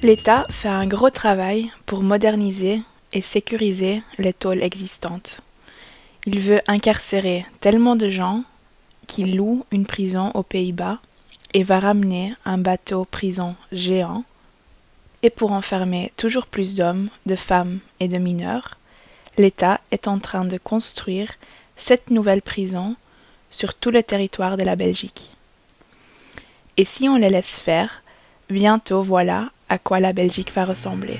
L'État fait un gros travail pour moderniser et sécuriser les tôles existantes. Il veut incarcérer tellement de gens qu'il loue une prison aux Pays-Bas et va ramener un bateau-prison géant. Et pour enfermer toujours plus d'hommes, de femmes et de mineurs, l'État est en train de construire 7 nouvelles prisons sur tout le territoire de la Belgique. Et si on les laisse faire, bientôt voilà à quoi la Belgique va ressembler.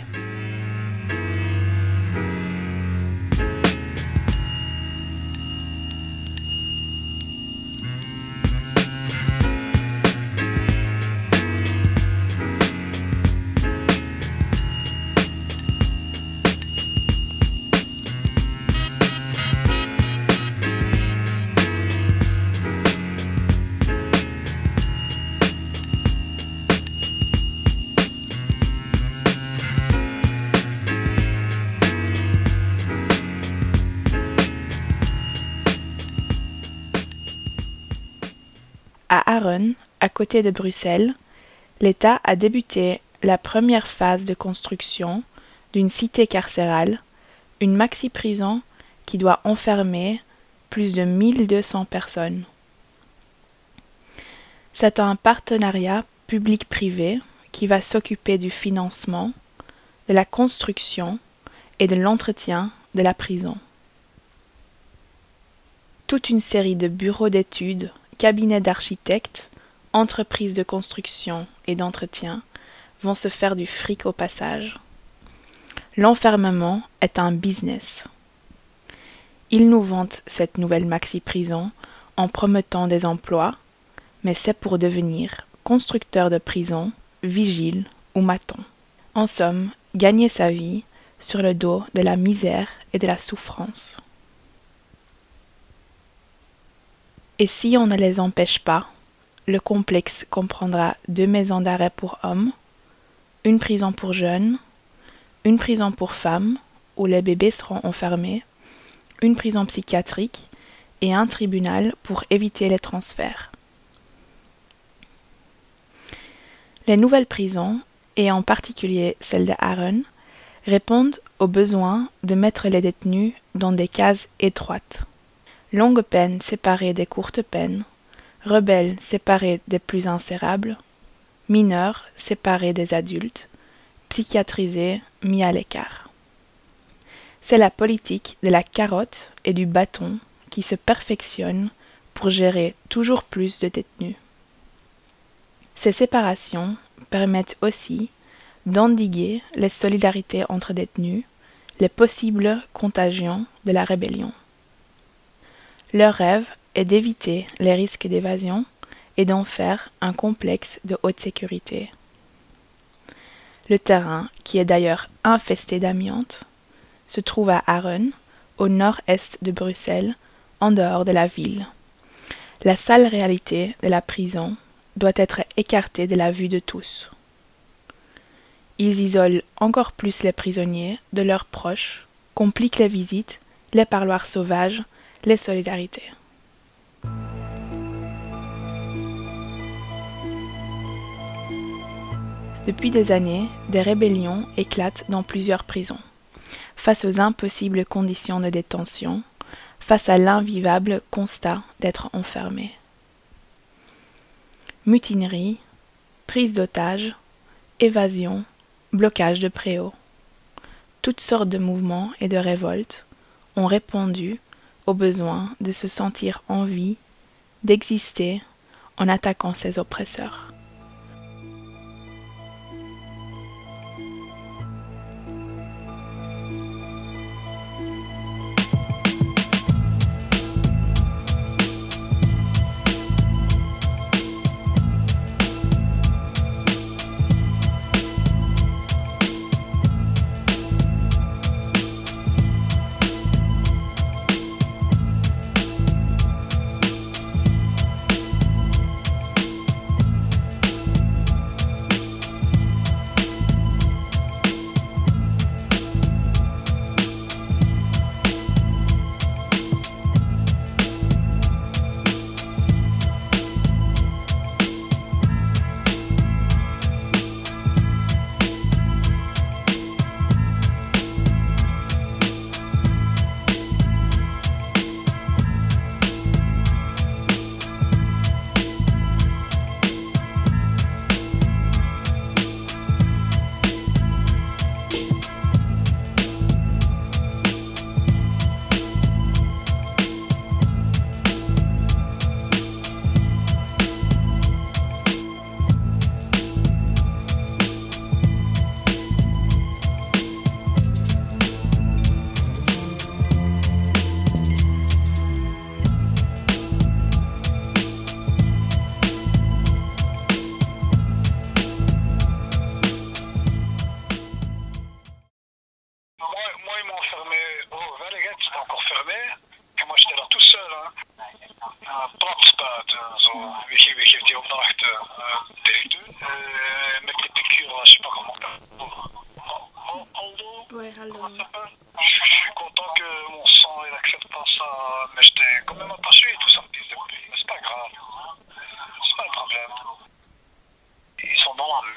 À Aron, à côté de Bruxelles, l'État a débuté la première phase de construction d'une cité carcérale, une maxi-prison qui doit enfermer plus de 1200 personnes. C'est un partenariat public-privé qui va s'occuper du financement, de la construction et de l'entretien de la prison. Toute une série de bureaux d'études, cabinets d'architectes, entreprises de construction et d'entretien vont se faire du fric au passage. L'enfermement est un business. Ils nous vantent cette nouvelle maxi-prison en promettant des emplois, mais c'est pour devenir constructeur de prison, vigile ou maçon. En somme, gagner sa vie sur le dos de la misère et de la souffrance. Et si on ne les empêche pas, le complexe comprendra 2 maisons d'arrêt pour hommes, une prison pour jeunes, une prison pour femmes, où les bébés seront enfermés, une prison psychiatrique et un tribunal pour éviter les transferts. Les nouvelles prisons, et en particulier celle de Aron, répondent au besoin de mettre les détenus dans des cases étroites. Longues peines séparées des courtes peines, rebelles séparés des plus insérables, mineurs séparés des adultes, psychiatrisés mis à l'écart. C'est la politique de la carotte et du bâton qui se perfectionne pour gérer toujours plus de détenus. Ces séparations permettent aussi d'endiguer les solidarités entre détenus, les possibles contagions de la rébellion. Leur rêve est d'éviter les risques d'évasion et d'en faire un complexe de haute sécurité. Le terrain, qui est d'ailleurs infesté d'amiante, se trouve à Aron, au nord-est de Bruxelles, en dehors de la ville. La sale réalité de la prison doit être écartée de la vue de tous. Ils isolent encore plus les prisonniers de leurs proches, compliquent les visites, les parloirs sauvages, les solidarités. Depuis des années, des rébellions éclatent dans plusieurs prisons. Face aux impossibles conditions de détention, face à l'invivable constat d'être enfermé. Mutinerie, prise d'otages, évasion, blocage de préaux. Toutes sortes de mouvements et de révoltes ont répondu au besoin de se sentir en vie, d'exister en attaquant ses oppresseurs.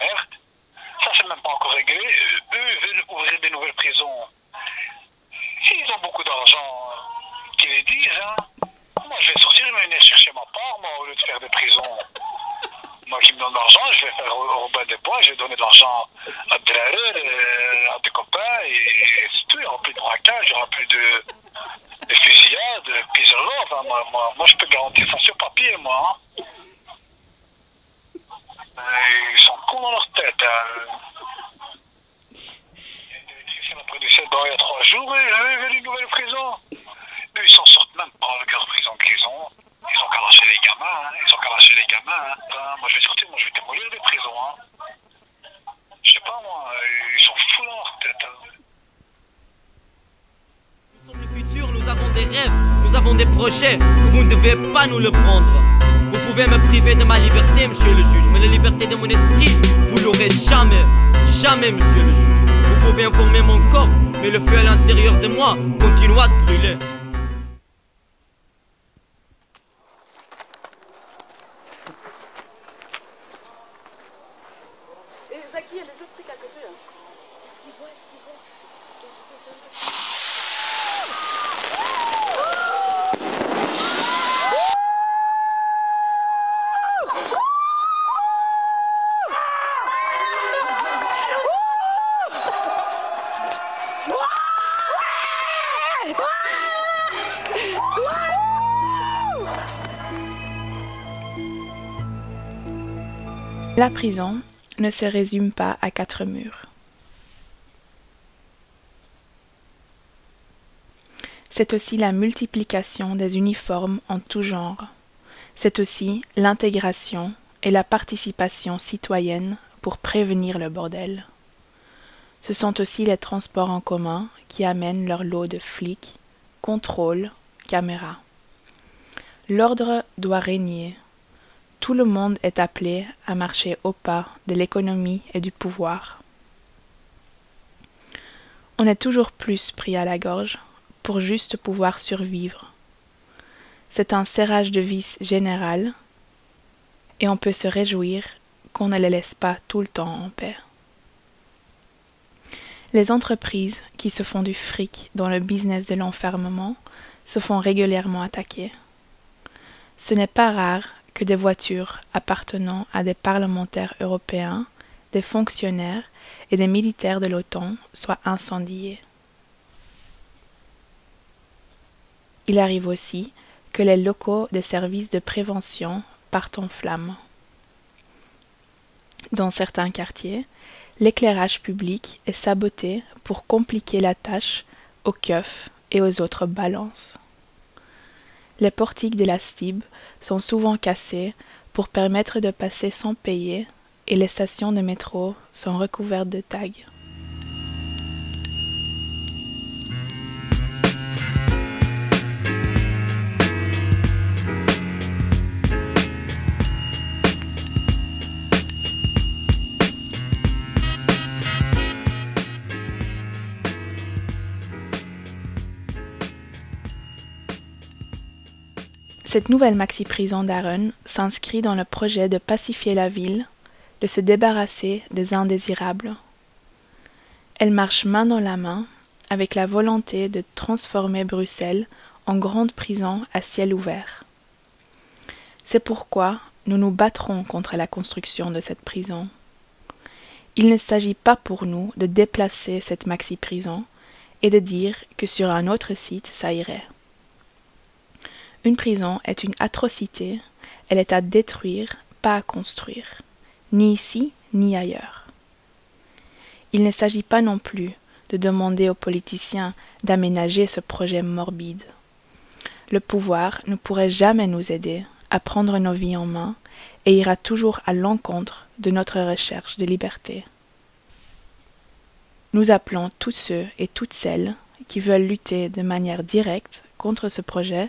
merde. Ça, c'est même pas encore réglé. Eux veulent ouvrir des nouvelles prisons. S'ils ont beaucoup d'argent, qu'ils les disent, hein. Moi, je vais sortir et venir chercher ma part, moi, au lieu de faire des prisons. Moi qui me donne de l'argent, je vais faire au Robin des Bois, je vais donner de l'argent à des à des copains, et c'est tout. Il n'y aura plus de braquage, il n'y aura plus de fusillades, de pizzero. Enfin, moi, je peux garantir ça sur papier, moi. Hein. Ils sont cons dans leur tête. Hein. C'est la production il y a 3 jours, et ils veulent une nouvelle prison. Eux, ils s'en sortent même pas, le cœur de prison qu'ils ont. Ils ont qu'à lâcher les gamins, hein. Ils ont qu'à lâcher les gamins, hein. Moi, je vais sortir, moi, je vais démolir des prisons, hein. Je sais pas, moi, ils sont fous dans leur tête, hein. Nous sommes le futur, nous avons des rêves, nous avons des projets, que vous ne devez pas nous le prendre. Vous pouvez me priver de ma liberté, monsieur le juge, mais la liberté de mon esprit, vous l'aurez jamais, jamais, monsieur le juge. Vous pouvez informer mon corps, mais le feu à l'intérieur de moi continuera de brûler. Et Zaki, il y a les autres trucs à côté, là. Ils voient. La prison ne se résume pas à 4 murs. C'est aussi la multiplication des uniformes en tout genre. C'est aussi l'intégration et la participation citoyenne pour prévenir le bordel. Ce sont aussi les transports en commun qui amènent leur lot de flics, contrôles, caméras. L'ordre doit régner. Tout le monde est appelé à marcher au pas de l'économie et du pouvoir. On est toujours plus pris à la gorge pour juste pouvoir survivre. C'est un serrage de vis général et on peut se réjouir qu'on ne les laisse pas tout le temps en paix. Les entreprises qui se font du fric dans le business de l'enfermement se font régulièrement attaquer. Ce n'est pas rare que des voitures appartenant à des parlementaires européens, des fonctionnaires et des militaires de l'OTAN soient incendiées. Il arrive aussi que les locaux des services de prévention partent en flammes. Dans certains quartiers, l'éclairage public est saboté pour compliquer la tâche aux keufs et aux autres balances. Les portiques de la STIB sont souvent cassés pour permettre de passer sans payer et les stations de métro sont recouvertes de tags. Cette nouvelle maxi-prison d'Arun s'inscrit dans le projet de pacifier la ville, de se débarrasser des indésirables. Elle marche main dans la main avec la volonté de transformer Bruxelles en grande prison à ciel ouvert. C'est pourquoi nous nous battrons contre la construction de cette prison. Il ne s'agit pas pour nous de déplacer cette maxi-prison et de dire que sur un autre site ça irait. Une prison est une atrocité, elle est à détruire, pas à construire, ni ici ni ailleurs. Il ne s'agit pas non plus de demander aux politiciens d'aménager ce projet morbide. Le pouvoir ne pourrait jamais nous aider à prendre nos vies en main et ira toujours à l'encontre de notre recherche de liberté. Nous appelons tous ceux et toutes celles qui veulent lutter de manière directe contre ce projet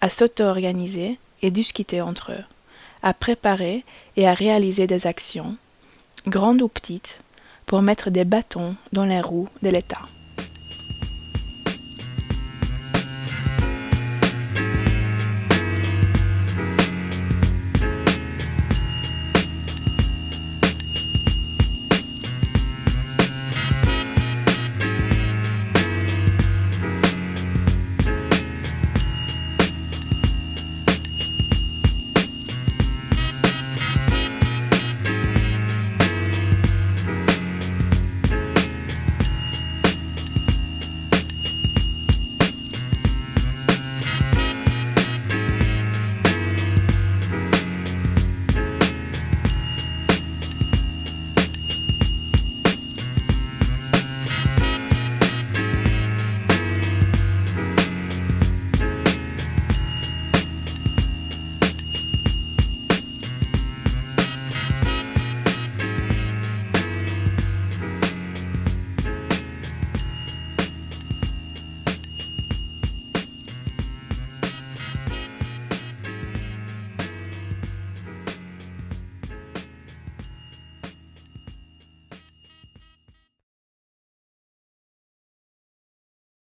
à s'auto-organiser et discuter entre eux, à préparer et à réaliser des actions, grandes ou petites, pour mettre des bâtons dans les roues de l'État.